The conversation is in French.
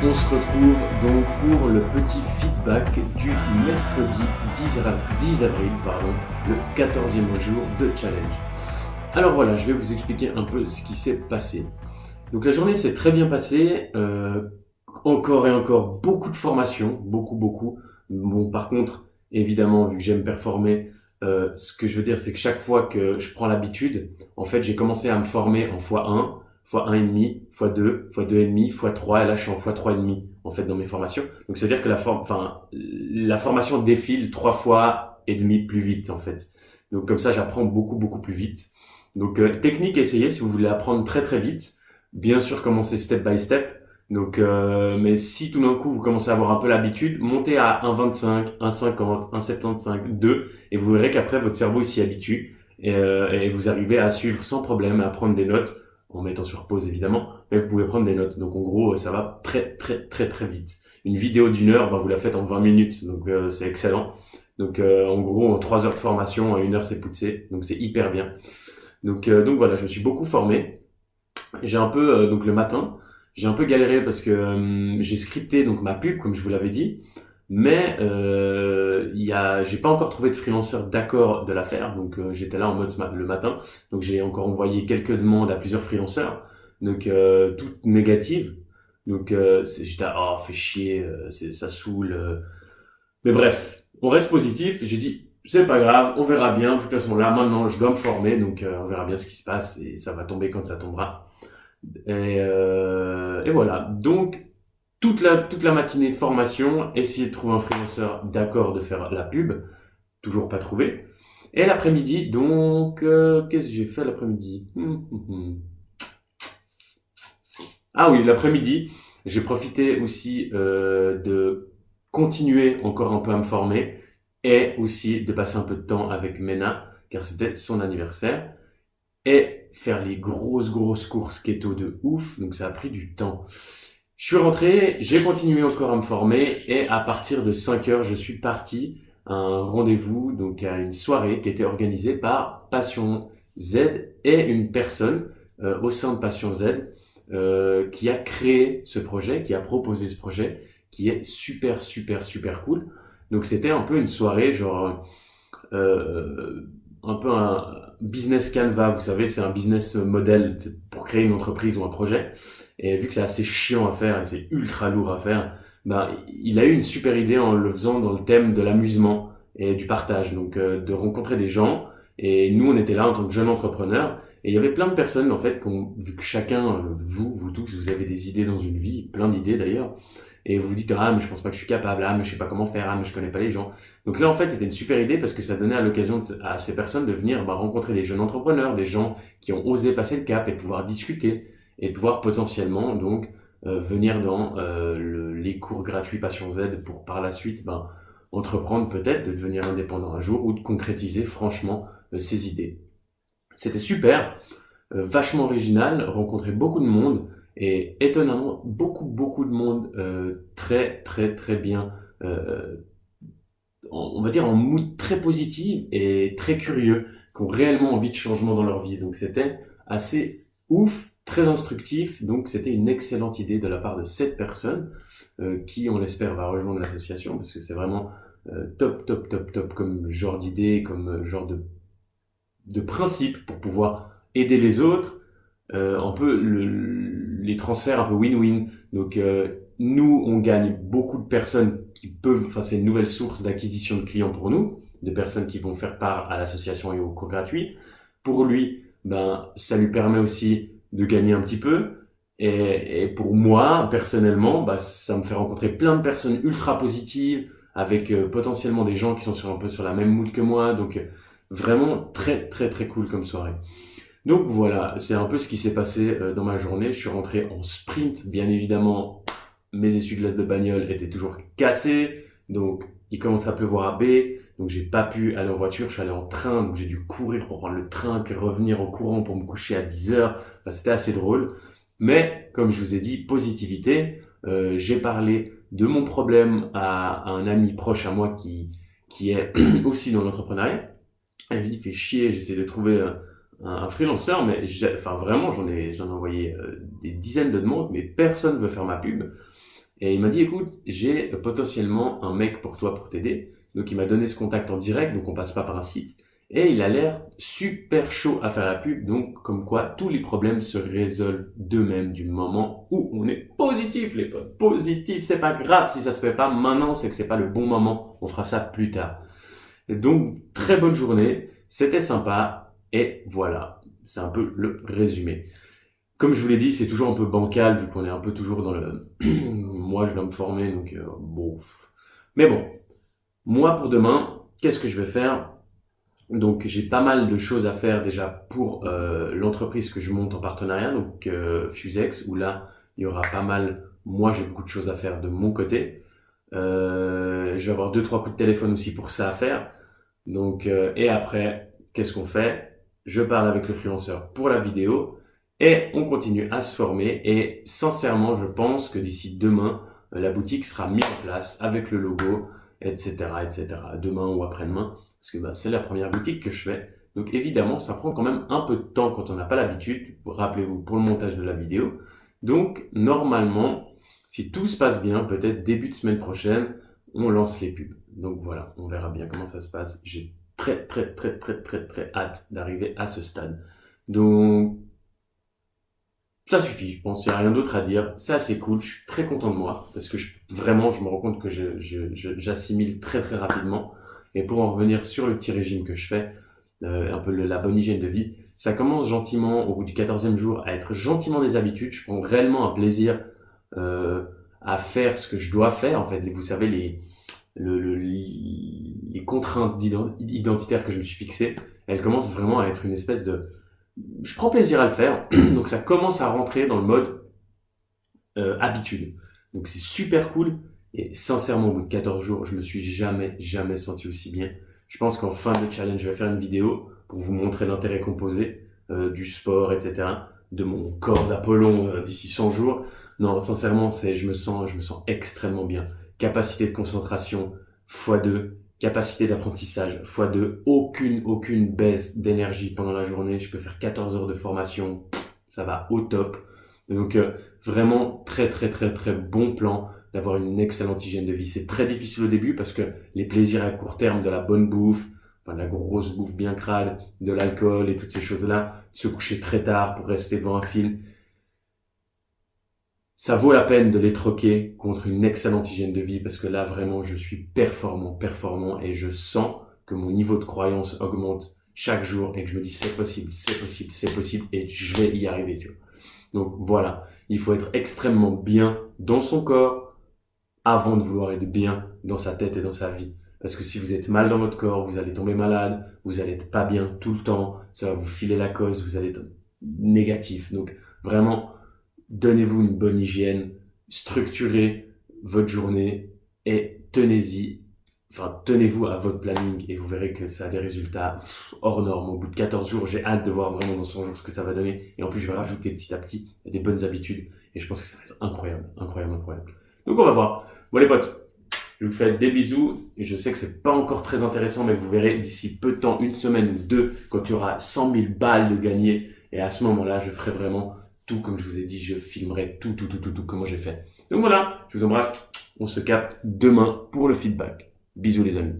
On se retrouve donc pour le petit feedback du mercredi 10 avril, le 14e jour de challenge. Alors voilà, je vais vous expliquer un peu ce qui s'est passé. Donc la journée s'est très bien passée, encore et encore beaucoup de formations, beaucoup. Bon, par contre, évidemment, vu que j'aime performer, ce que je veux dire, c'est que chaque fois que je prends l'habitude, en fait, j'ai commencé à me former en x1, x1,5, x2, x2,5, x3, et là, je suis en x3,5, en fait, dans mes formations. Donc, c'est-à-dire que la formation défile 3 fois et demi plus vite, en fait. Donc, comme ça, j'apprends beaucoup plus vite. Donc, technique, essayez si vous voulez apprendre très vite. Bien sûr, commencez step by step. Donc, mais si tout d'un coup vous commencez à avoir un peu l'habitude, montez à 1,25, 1,50, 1,75, 2, et vous verrez qu'après votre cerveau s'y habitue et vous arrivez à suivre sans problème, à prendre des notes en mettant sur pause évidemment, mais vous pouvez prendre des notes. Donc en gros, ça va très vite. Une vidéo d'une heure, vous la faites en 20 minutes, donc c'est excellent. Donc en gros, 3 heures de formation, 1 heure c'est poussé, donc c'est hyper bien. Donc voilà, je me suis beaucoup formé. J'ai un peu donc le matin. J'ai un peu galéré parce que j'ai scripté donc ma pub comme je vous l'avais dit, mais j'ai pas encore trouvé de freelanceur d'accord de la faire, donc j'étais là en mode le matin, donc j'ai encore envoyé quelques demandes à plusieurs freelanceurs, donc toutes négatives, donc j'étais fait chier, ça saoule, mais bref, on reste positif. J'ai dit c'est pas grave, on verra bien. De toute façon là maintenant je dois me former, donc on verra bien ce qui se passe et ça va tomber quand ça tombera. Et voilà. Donc, toute la matinée formation, essayer de trouver un freelanceur d'accord de faire la pub, toujours pas trouvé. Et l'après-midi, donc, qu'est-ce que j'ai fait l'après-midi? Ah oui, l'après-midi, j'ai profité aussi de continuer encore un peu à me former et aussi de passer un peu de temps avec Mena, car c'était son anniversaire. Et faire les grosses courses keto de ouf, donc ça a pris du temps. Je suis rentré, j'ai continué encore à me former et à partir de 5 heures, je suis parti à un rendez-vous, donc à une soirée qui était organisée par Passion Z et une personne au sein de Passion Z qui a créé ce projet, qui a proposé ce projet, qui est super cool. Donc c'était un peu une soirée genre un peu un business canvas, vous savez, c'est un business model pour créer une entreprise ou un projet. Et vu que c'est assez chiant à faire et c'est ultra lourd à faire, il a eu une super idée en le faisant dans le thème de l'amusement et du partage, donc de rencontrer des gens. Et nous, on était là en tant que jeunes entrepreneurs. Et il y avait plein de personnes, en fait, vu que chacun, vous tous, vous avez des idées dans une vie, plein d'idées d'ailleurs, et vous vous dites, ah, mais je pense pas que je suis capable, ah, mais je sais pas comment faire, ah, mais je connais pas les gens. Donc là, en fait, c'était une super idée parce que ça donnait à l'occasion à ces personnes de venir rencontrer des jeunes entrepreneurs, des gens qui ont osé passer le cap et de pouvoir discuter et de pouvoir potentiellement donc venir dans les cours gratuits Passion Z pour par la suite entreprendre peut-être de devenir indépendant un jour ou de concrétiser franchement ses idées. C'était super, vachement original, rencontrer beaucoup de monde et étonnamment beaucoup de monde très bien on va dire en mood très positif et très curieux, qui ont réellement envie de changement dans leur vie. Donc c'était assez ouf, très instructif. Donc c'était une excellente idée de la part de cette personne qui, on l'espère, va rejoindre l'association parce que c'est vraiment top comme genre d'idée, comme genre de principe pour pouvoir aider les autres. Un peu les transferts un peu win-win. Donc nous, on gagne beaucoup de personnes qui peuvent, c'est une nouvelle source d'acquisition de clients pour nous, de personnes qui vont faire part à l'association et aux cours gratuits. Pour lui, ça lui permet aussi de gagner un petit peu. Et pour moi, personnellement, ça me fait rencontrer plein de personnes ultra positives, avec potentiellement des gens qui sont un peu sur la même mood que moi. Donc vraiment très cool comme soirée. Donc voilà, c'est un peu ce qui s'est passé dans ma journée. Je suis rentré en sprint, bien évidemment. Mes essuie-glaces de bagnole étaient toujours cassés, donc il commence à pleuvoir à B, donc j'ai pas pu aller en voiture, je suis allé en train, donc j'ai dû courir pour prendre le train, puis revenir en courant pour me coucher à 10 heures. C'était assez drôle, mais comme je vous ai dit, positivité. J'ai parlé de mon problème à un ami proche à moi qui est aussi dans l'entrepreneuriat. Et je lui ai dit, fais chier, j'essaie de trouver un freelanceur, mais vraiment, j'en ai envoyé des dizaines de demandes, mais personne veut faire ma pub. Et il m'a dit, écoute, j'ai potentiellement un mec pour toi pour t'aider. Donc il m'a donné ce contact en direct, donc on passe pas par un site. Et il a l'air super chaud à faire la pub, donc comme quoi tous les problèmes se résolvent d'eux-mêmes du moment où on est positif, les potes. Positif, c'est pas grave si ça se fait pas maintenant, c'est que c'est pas le bon moment, on fera ça plus tard. Et donc, très bonne journée, c'était sympa, et voilà, c'est un peu le résumé. Comme je vous l'ai dit, c'est toujours un peu bancal, vu qu'on est un peu toujours dans le... Moi, je dois me former, donc bon. Mais bon, moi pour demain, qu'est-ce que je vais faire? Donc j'ai pas mal de choses à faire déjà pour l'entreprise que je monte en partenariat, donc Fusex, où là il y aura pas mal, moi j'ai beaucoup de choses à faire de mon côté. Je vais avoir 2-3 coups de téléphone aussi pour ça à faire. Donc et après, qu'est-ce qu'on fait? Je parle avec le freelanceur pour la vidéo et on continue à se former. Et sincèrement, je pense que d'ici demain, la boutique sera mise en place avec le logo, etc., etc. Demain ou après-demain, parce que c'est la première boutique que je fais. Donc évidemment, ça prend quand même un peu de temps quand on n'a pas l'habitude. Rappelez-vous, pour le montage de la vidéo. Donc normalement, si tout se passe bien, peut-être début de semaine prochaine, on lance les pubs. Donc voilà, on verra bien comment ça se passe. J'ai très hâte d'arriver à ce stade. Donc ça suffit, je pense qu'il n'y a rien d'autre à dire. C'est assez cool, je suis très content de moi parce que vraiment, je me rends compte que j'assimile très rapidement. Et pour en revenir sur le petit régime que je fais, un peu la bonne hygiène de vie, ça commence gentiment au bout du 14e jour à être gentiment des habitudes. Je prends réellement un plaisir à faire ce que je dois faire. En fait, vous savez, les contraintes identitaires que je me suis fixées, elles commencent vraiment à être une espèce de... Je prends plaisir à le faire, donc ça commence à rentrer dans le mode habitude. Donc c'est super cool, et sincèrement, au bout de 14 jours, je me suis jamais senti aussi bien. Je pense qu'en fin de challenge, je vais faire une vidéo pour vous montrer l'intérêt composé du sport, etc., de mon corps d'Apollon d'ici 100 jours. Non, sincèrement, je me sens extrêmement bien. Capacité de concentration x2, capacité d'apprentissage x2, aucune baisse d'énergie pendant la journée. Je peux faire 14 heures de formation, ça va au top. Donc vraiment très bon plan d'avoir une excellente hygiène de vie. C'est très difficile au début parce que les plaisirs à court terme de la bonne bouffe, enfin de la grosse bouffe bien crade, de l'alcool et toutes ces choses-là, se coucher très tard pour rester devant un film, ça vaut la peine de les troquer contre une excellente hygiène de vie parce que là vraiment je suis performant et je sens que mon niveau de croyance augmente chaque jour et que je me dis c'est possible et je vais y arriver, tu vois. Donc voilà, il faut être extrêmement bien dans son corps avant de vouloir être bien dans sa tête et dans sa vie. Parce que si vous êtes mal dans votre corps, vous allez tomber malade, vous allez être pas bien tout le temps, ça va vous filer la cause, vous allez être négatif. Donc vraiment, donnez-vous une bonne hygiène, structurez votre journée et tenez-vous à votre planning et vous verrez que ça a des résultats hors normes. Au bout de 14 jours, j'ai hâte de voir vraiment dans 100 jours ce que ça va donner. Et en plus, je vais rajouter petit à petit des bonnes habitudes et je pense que ça va être incroyable. Donc on va voir. Bon les potes, je vous fais des bisous et je sais que c'est pas encore très intéressant, mais vous verrez d'ici peu de temps, une semaine ou deux, quand tu auras 100 000 balles de gagner. Et à ce moment-là, je ferai vraiment tout comme je vous ai dit, je filmerai tout comment j'ai fait. Donc voilà, je vous embrasse. On se capte demain pour le feedback. Bisous les amis.